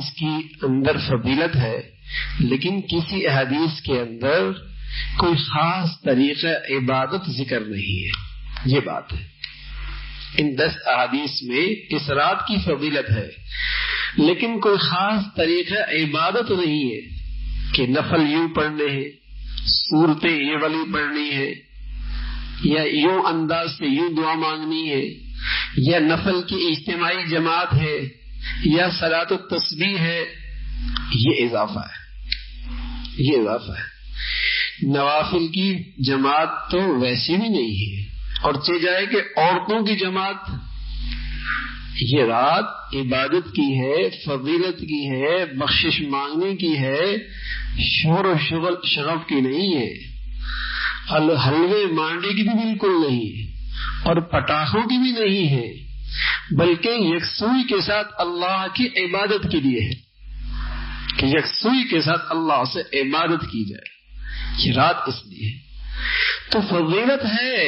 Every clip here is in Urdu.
اس کی اندر فضیلت ہے، لیکن کسی احادیث کے اندر کوئی خاص طریقہ عبادت ذکر نہیں ہے. یہ بات ہے. ان 10 احادیث میں اس رات کی فضیلت ہے، لیکن کوئی خاص طریقہ عبادت نہیں ہے کہ نفل یوں پڑھنے ہیں، صورتیں یہ والی پڑھنی ہے، یا یوں انداز سے یوں دعا مانگنی ہے، یا نفل کی اجتماعی جماعت ہے، یا صلاۃ التسبیح ہے. یہ اضافہ ہے، یہ اضافہ ہے. نوافل کی جماعت تو ویسی بھی نہیں ہے، اور چہ جائے کہ عورتوں کی جماعت. یہ رات عبادت کی ہے، فضیلت کی ہے، بخشش مانگنے کی ہے، شور و شغف کی نہیں ہے، حلوے مانڈے کی بھی بالکل نہیں ہے، اور پٹاخوں کی بھی نہیں ہے، بلکہ یکسوئی کے ساتھ اللہ کی عبادت کے لیے ہے کہ یکسوئی کے ساتھ اللہ سے عبادت کی جائے. یہ رات اس لیے ہے. تو فضیلت ہے،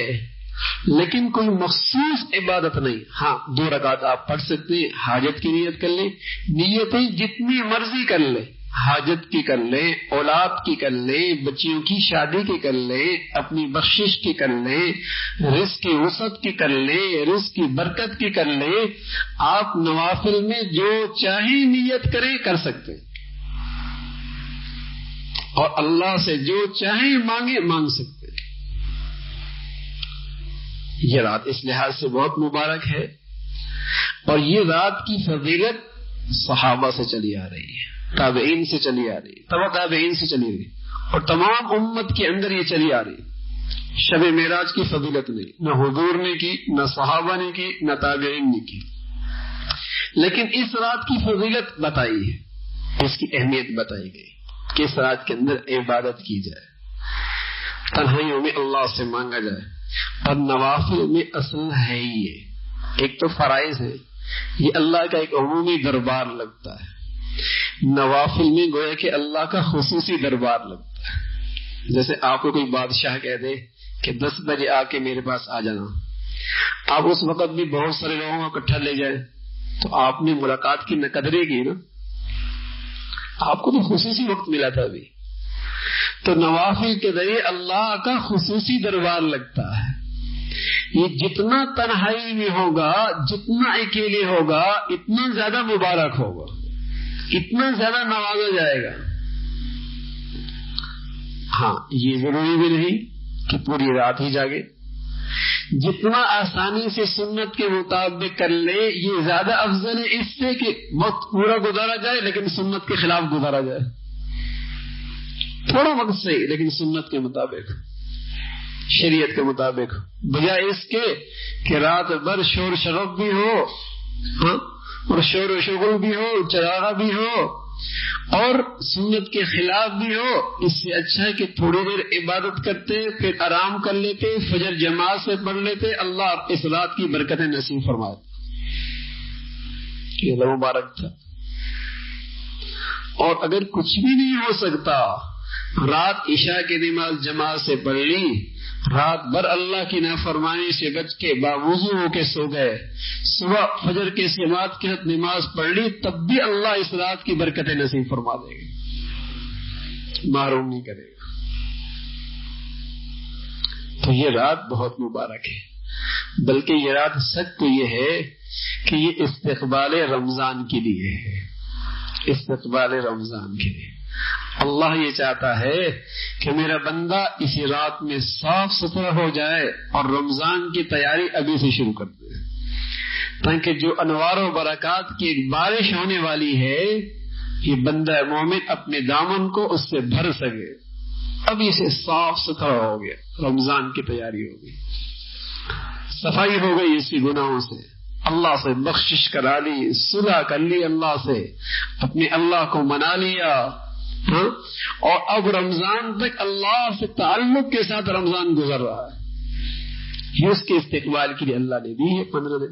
لیکن کوئی مخصوص عبادت نہیں. ہاں 2 رکعت آپ پڑھ سکتے ہیں، حاجت کی نیت کر لیں. نیتیں جتنی مرضی کر لیں، حاجت کی کر لیں، اولاد کی کر لیں، بچیوں کی شادی کی کر لیں، اپنی بخشش کی کر لیں، رزق کی وسعت کی کر لیں، رزق کی برکت کی کر لیں. آپ نوافل میں جو چاہیں نیت کریں کر سکتے ہیں، اور اللہ سے جو چاہیں مانگے مانگ سکتے. یہ رات اس لحاظ سے بہت مبارک ہے، اور یہ رات کی فضیلت صحابہ سے چلی آ رہی ہے، تابعین سے چلی آ رہی ہے، تبع تابعین سے چلی آ رہی ہے، اور تمام امت کے اندر یہ چلی آ رہی ہے. شب معراج کی فضیلت نہیں، نہ حضور نے کی، نہ صحابہ نے کی، نہ تابعین نے کی، لیکن اس رات کی فضیلت بتائی ہے، اس کی اہمیت بتائی گئی کہ اس رات کے اندر عبادت کی جائے، تنہائیوں میں اللہ سے مانگا جائے. اور نوافل میں اصل ہے ہی یہ، ایک تو فرائض ہے، یہ اللہ کا ایک عمومی دربار لگتا ہے. نوافل میں گویا کہ اللہ کا خصوصی دربار لگتا ہے. جیسے آپ کو کوئی بادشاہ کہہ دے کہ 10 بجے آ کے میرے پاس آ جانا، آپ اس وقت بھی بہت سارے لوگوں کو اکٹھا لے جائیں تو آپ نے ملاقات کی قدرے کی نا، آپ کو تو خصوصی وقت ملا تھا ابھی. تو نوافل کے ذریعے اللہ کا خصوصی دربار لگتا ہے. یہ جتنا تنہائی میں ہوگا، جتنا اکیلے ہوگا، اتنا زیادہ مبارک ہوگا، اتنا زیادہ نوازا جائے گا. ہاں یہ ضروری بھی نہیں کہ پوری رات ہی جاگے، جتنا آسانی سے سنت کے مطابق کر لے یہ زیادہ افضل ہے اس سے کہ وقت پورا گزارا جائے لیکن سنت کے خلاف گزارا جائے. تھوڑا وقت صحیح لیکن سنت کے مطابق، شریعت کے مطابق، بجائے اس کے کہ رات بھر شور شرف بھی ہو، اور شور و شغل بھی ہو، چراغا بھی ہو، اور سنت کے خلاف بھی ہو. اس سے اچھا ہے کہ تھوڑی دیر عبادت کرتے پھر آرام کر لیتے، فجر جماعت سے پڑھ لیتے. اللہ اس رات کی برکتیں نصیب فرمائے. یہ مبارک تھا. اور اگر کچھ بھی نہیں ہو سکتا، رات عشاء کی نماز جماعت سے پڑھ لی، رات بھر اللہ کی نافرمانی سے بچ کے باوضو ہو کے سو گئے، صبح فجر کے جماعت کے ساتھ نماز پڑھ لی، تب بھی اللہ اس رات کی برکتیں نصیب فرما دے گا، محروم نہیں کرے گا. تو یہ رات بہت مبارک ہے. بلکہ یہ رات سچ تو یہ ہے کہ یہ استقبال رمضان کے لیے ہے، استقبال رمضان کے لیے. اللہ یہ چاہتا ہے کہ میرا بندہ اسی رات میں صاف ستھرا ہو جائے اور رمضان کی تیاری ابھی سے شروع کر دے، تاکہ جو انوار و برکات کی ایک بارش ہونے والی ہے یہ بندہ مومن اپنے دامن کو اس سے بھر سکے. ابھی سے صاف ستھرا ہو گیا، رمضان کی تیاری ہو گئی، صفائی ہو گئی اسی گناہوں سے، اللہ سے بخشش کرا لی، صلح کر لی اللہ سے، اپنے اللہ کو منا لیا. اور اب رمضان تک اللہ سے تعلق کے ساتھ رمضان گزر رہا ہے. یہ اس کے استقبال کے لیے اللہ نے دی ہے 15 دن.